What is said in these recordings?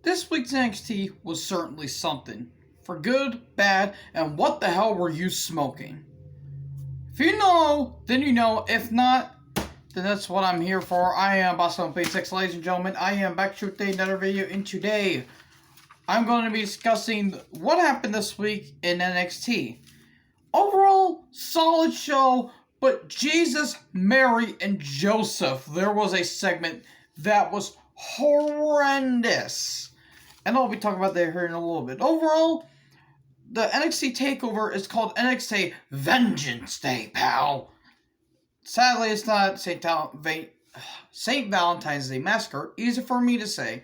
This week's NXT was certainly something. For good, bad, and what the hell were you smoking? If you know, then you know. If not, then that's what I'm here for. I am Boston Basics, ladies and gentlemen. I am back with another video, and today I'm going to be discussing what happened this week in NXT. Overall, solid show, but Jesus, Mary, and Joseph, there was a segment that was horrendous. And I'll be talking about that here in a little bit. Overall, the NXT TakeOver is called NXT Vengeance Day, pal. Sadly, it's not St. Valentine's Day Massacre. Easy for me to say.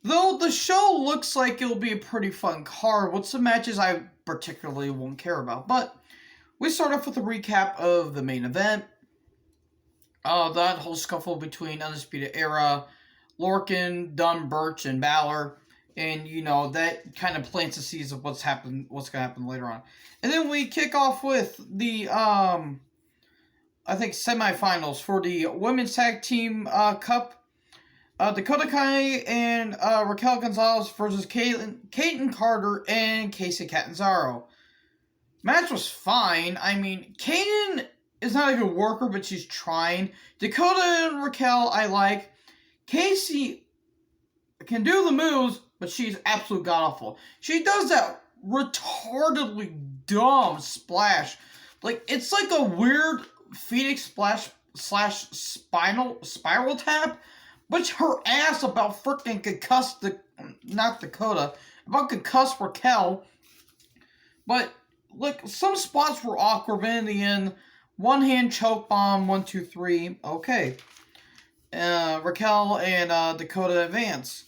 Though the show looks like it'll be a pretty fun card with some matches I particularly won't care about. But we start off with a recap of the main event. That whole scuffle between Undisputed Era, Lorcan, Dunn, Birch, and Balor. And, you know, that kind of plants the seeds of what's going to happen later on. And then we kick off with the, I think, semifinals for the Women's Tag Team Cup. Dakota Kai and Raquel Gonzalez versus Caitlin Carter and Casey Catanzaro. Match was fine. I mean, Caitlin is not a good worker, but she's trying. Dakota and Raquel, I like. Casey can do the moves, but she's absolute god-awful. She does that retardedly dumb splash. Like, it's like a weird Phoenix splash / spiral tap, but her ass about freaking concussed not Dakota, about concussed Raquel. But, like, some spots were awkward, but in the end, one hand choke bomb, 1, 2, 3, okay. Raquel and Dakota advance.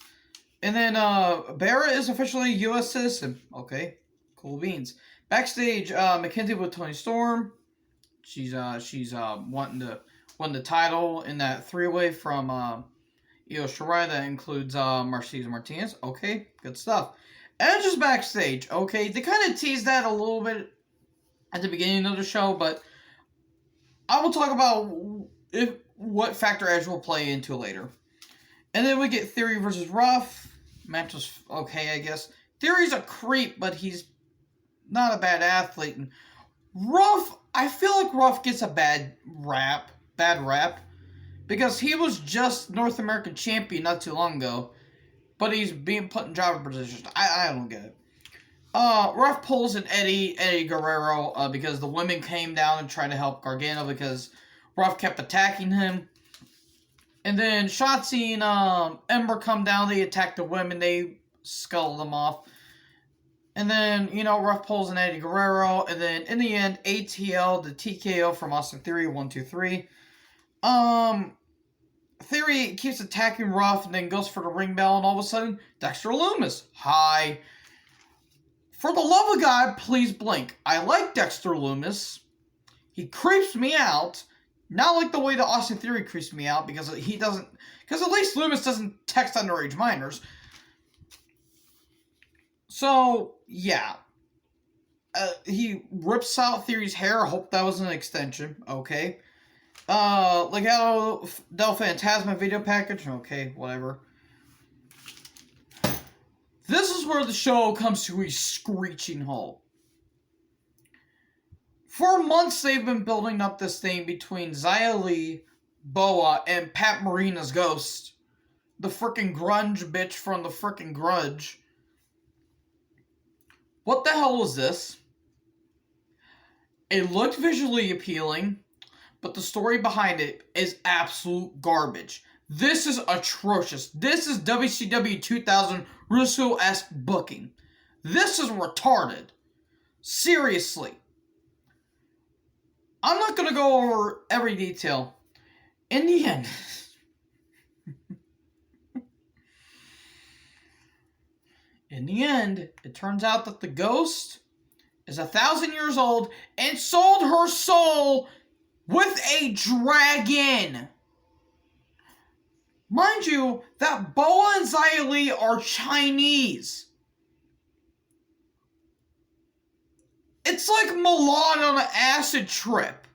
And then Barra is officially a U.S. citizen. Okay, cool beans. Backstage, Mackenzie with Toni Storm. She's wanting to win the title in that three-way from Io Shirai. That includes Mercedes Martinez. Okay, good stuff. Edge is backstage. Okay, they kind of teased that a little bit at the beginning of the show, but I will talk about what factor Edge will play into later. And then we get Theory versus Ruff. Match was okay, I guess. Theory's a creep, but he's not a bad athlete. And Ruff, I feel like Ruff gets a bad rap, because he was just North American champion not too long ago, but he's being put in jobber positions. I don't get it. Ruff pulls an Eddie Guerrero, because the women came down and tried to help Gargano because Ruff kept attacking him. And then Shotzi and Ember come down. They attack the women. They skull them off. And then, you know, Ruff pulls an Eddie Guerrero. And then, in the end, ATL, the TKO from Austin Theory, 1, 2, 3. Theory keeps attacking Ruff and then goes for the ring bell. And all of a sudden, Dexter Lumis. Hi. For the love of God, please blink. I like Dexter Lumis. He creeps me out. Not like the way that Austin Theory creeps me out, because he doesn't... Because at least Lumis doesn't text underage minors. So, yeah. He rips out Theory's hair. I hope that was an extension. Okay. Legado del Fantasma video package. Okay, whatever. This is where the show comes to a screeching halt. For months, they've been building up this thing between Xia Li, Boa, and Pat Morita's ghost. The frickin' grunge bitch from the frickin' Grudge. What the hell was this? It looked visually appealing, but the story behind it is absolute garbage. This is atrocious. This is WCW 2000 Russo-esque booking. This is retarded. Seriously. I'm not going to go over every detail. In the end, it turns out that the ghost is 1,000 years old and sold her soul with a dragon. Mind you, that Boa and Xia Li are Chinese. It's like Milan on an acid trip.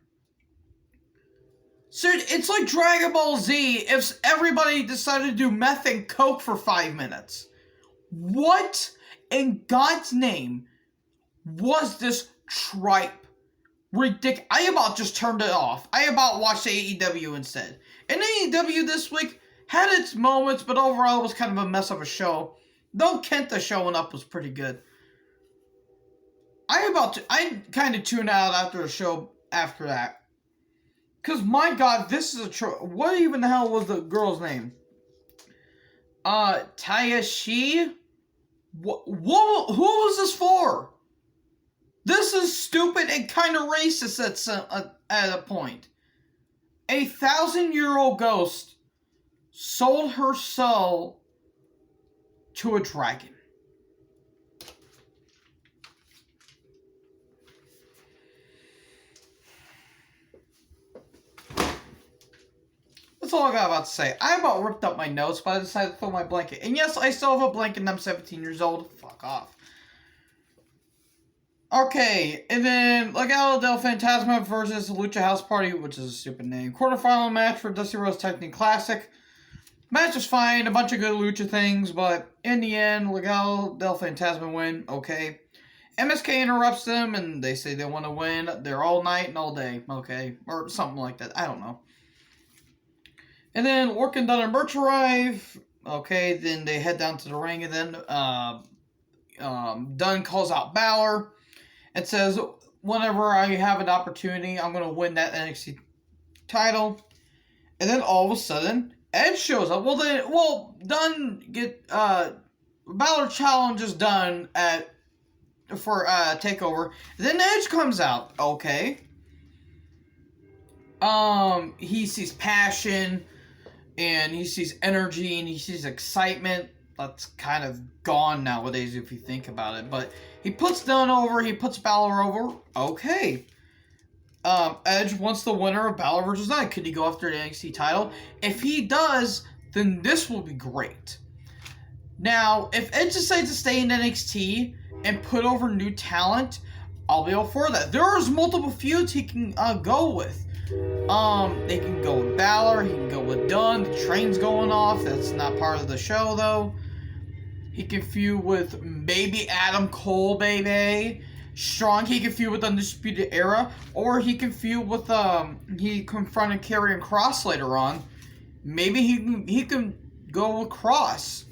So it's like Dragon Ball Z if everybody decided to do meth and coke for 5 minutes. What in God's name was this tripe? Ridiculous. I about just turned it off. I about watched AEW instead. And AEW this week had its moments, but overall it was kind of a mess of a show. Though Kenta showing up was pretty good. I kind of tuned out after the show after that. Because, my God, this is what even the hell was the girl's name? Tayashi? Who was this for? This is stupid and kind of racist at a point. A 1,000-year-old ghost sold her soul to a dragon. That's all I got about to say. I about ripped up my notes, but I decided to throw my blanket. And yes, I still have a blanket and I'm 17 years old. Fuck off. Okay, and then Legado del Fantasma versus Lucha House Party, which is a stupid name. Quarterfinal match for Dusty Rhodes Tag Team Classic. Match was fine, a bunch of good lucha things, but in the end, Legado del Fantasma win. Okay. MSK interrupts them, and they say they want to win. They're all night and all day. Okay. Or something like that. I don't know. And then Orc and Dunn and Birch arrive. Okay, then they head down to the ring, and then Dunn calls out Balor and says, whenever I have an opportunity, I'm going to win that NXT title. And then all of a sudden, Edge shows up. Dunn Balor challenges Dunn for TakeOver. Then Edge comes out. Okay. He sees passion, and he sees energy, and he sees excitement. That's kind of gone nowadays if you think about it. But he puts Dunn over. He puts Balor over. Okay. Edge wants the winner of Balor vs. Dunn. Could he go after the NXT title? If he does, then this will be great. Now, if Edge decides to stay in NXT and put over new talent, I'll be all for that. There's multiple feuds he can go with. They can go with Balor. He can go with Dunn. The train's going off. That's not part of the show, though. He can feud with maybe Adam Cole, baby. Strong, he can feud with Undisputed Era. Or he can feud with, he confronted Karrion Kross later on. Maybe he can go with Kross.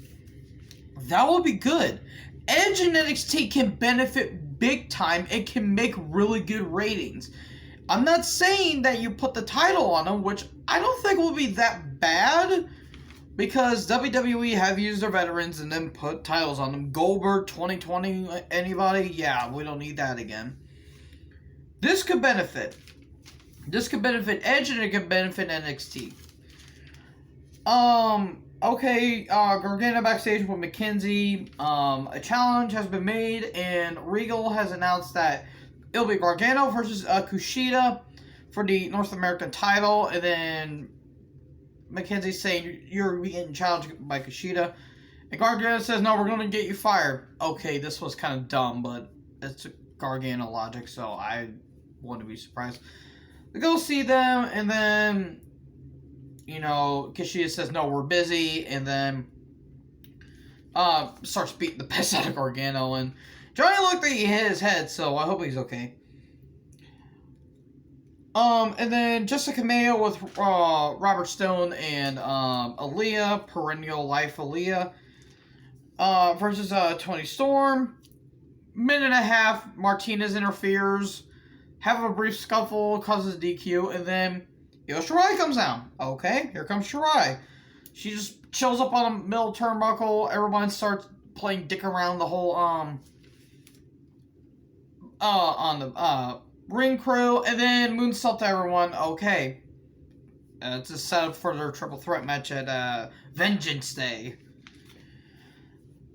That would be good. Edge and NXT can benefit big time and can make really good ratings. I'm not saying that you put the title on them, which I don't think will be that bad, because WWE have used their veterans and then put titles on them. Goldberg, 2020, anybody? Yeah, we don't need that again. This could benefit. This could benefit Edge, and it could benefit NXT. Okay, Gargano backstage with McKenzie. A challenge has been made, and Regal has announced that it'll be Gargano versus Kushida for the North American title, and then McKenzie's saying you're getting challenged by Kushida, and Gargano says, no, we're going to get you fired. Okay, this was kind of dumb, but it's Gargano logic, so I wouldn't be surprised. We go see them, and then, you know, Kushida says, no, we're busy, and then starts beating the piss out of Gargano, and Johnny looked like he hit his head, so I hope he's okay. And then Jessica Mayo with Robert Stone and Aaliyah, Perennial Life Aaliyah, versus Toni Storm. Minute and a half, Martinez interferes, have a brief scuffle, causes DQ, and then Io Shirai comes down. Okay, here comes Shirai. She just chills up on a middle turnbuckle. Everyone starts playing dick around the whole on the ring crew, and then moonsault to everyone. Okay, it's a setup for their triple threat match at Vengeance Day.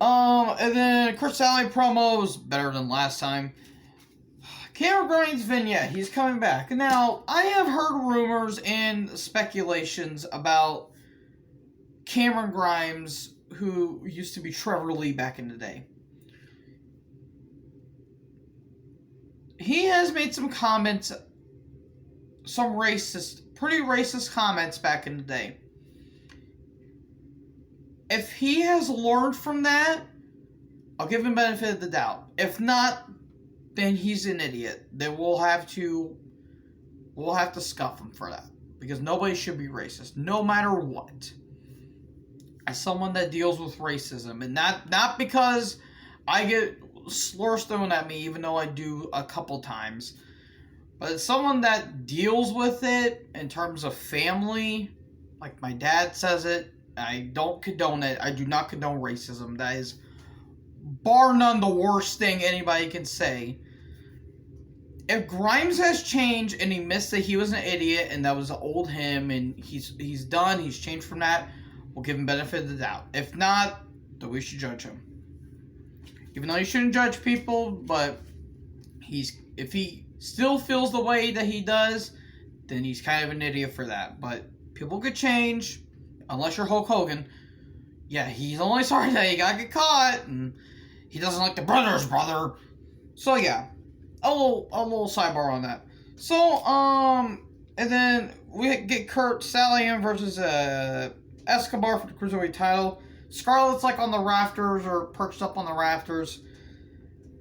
And then Chris Alley promos better than last time. Cameron Grimes vignette, he's coming back. Now, I have heard rumors and speculations about Cameron Grimes, who used to be Trevor Lee back in the day. He has made some comments, some racist pretty racist comments back in the day. If he has learned from that, I'll give him benefit of the doubt. If not, then he's an idiot. Then we'll have to scuff him for that. Because nobody should be racist, no matter what. As someone that deals with racism, and not because I get slurs thrown at me, even though I do a couple times, but as someone that deals with it in terms of family, like my dad says it, I don't condone it. I do not condone racism. That is bar none the worst thing anybody can say. If Grimes has changed and he missed that he was an idiot and that was an old him and he's done, he's changed from that, we'll give him benefit of the doubt. If not, then we should judge him. Even though you shouldn't judge people, but if he still feels the way that he does, then he's kind of an idiot for that. But people could change, unless you're Hulk Hogan. Yeah, he's only sorry that he got get caught, and he doesn't like the brother's brother. So yeah, a little sidebar on that. So and then we get Kurt Stallion versus Escobar for the Cruiserweight title. Scarlett's like on the rafters or perched up on the rafters.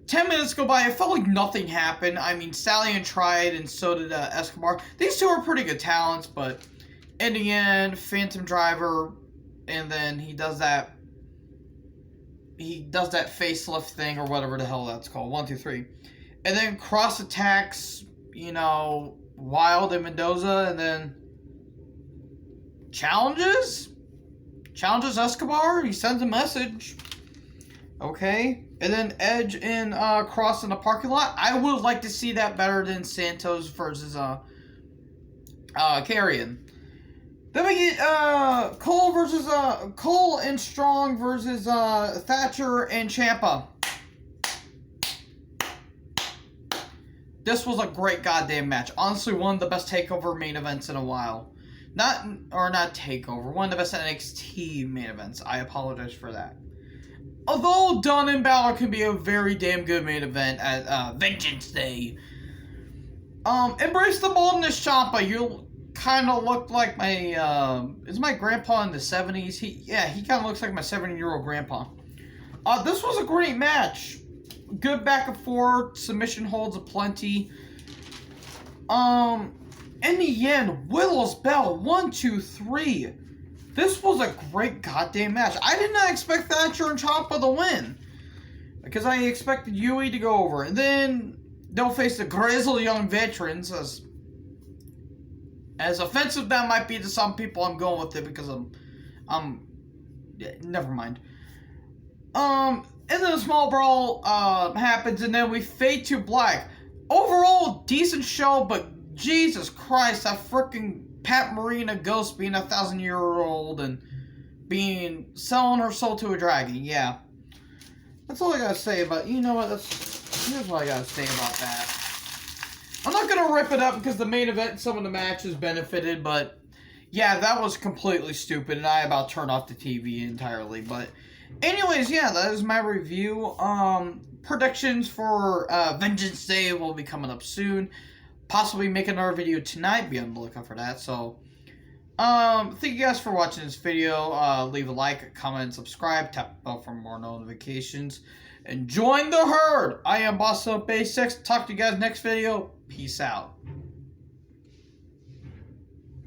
10 minutes go by. It felt like nothing happened. I mean, Stallion tried and so did Escobar. These two are pretty good talents, but in the end, Phantom Driver, and then he does that facelift thing or whatever the hell that's called. 1, 2, 3. And then Cross attacks, Wild and Mendoza, and then challenges Escobar. He sends a message. Okay. And then Edge and Cross in the parking lot. I would like to see that better than Santos versus Karrion. Then we get Cole and Strong versus Thatcher and Ciampa. This was a great goddamn match. Honestly, one of the best TakeOver main events in a while. Not TakeOver. One of the best NXT main events. I apologize for that. Although Dunn and Balor can be a very damn good main event at Vengeance Day. Embrace the boldness, Ciampa. You kind of look like my is my grandpa in the 70s. He kind of looks like my 70-year-old grandpa. This was a great match. Good back and forth, submission holds aplenty. In the end, Willow's Bell, 1, 2, 3. This was a great goddamn match. I did not expect Thatcher and Ciampa to win, because I expected Yui to go over, and then they'll face the grizzled young veterans. As offensive that might be to some people, I'm going with it because never mind. And then a small brawl happens, and then we fade to black. Overall, decent show, but Jesus Christ, that freaking Pat Marina ghost being 1,000-year-old and selling her soul to a dragon. Yeah, that's all I gotta say about. You know what? Here's what I gotta say about that. I'm not gonna rip it up because the main event, some of the matches benefited, but yeah, that was completely stupid, and I about turned off the TV entirely. But anyways, yeah, that is my review. Predictions for Vengeance Day will be coming up soon. Possibly make another video tonight. Be on the lookout for that. So, thank you guys for watching this video. Leave a like, comment, subscribe, tap the bell for more notifications, and join the herd. I am Boss Up Basics. Talk to you guys next video. Peace out.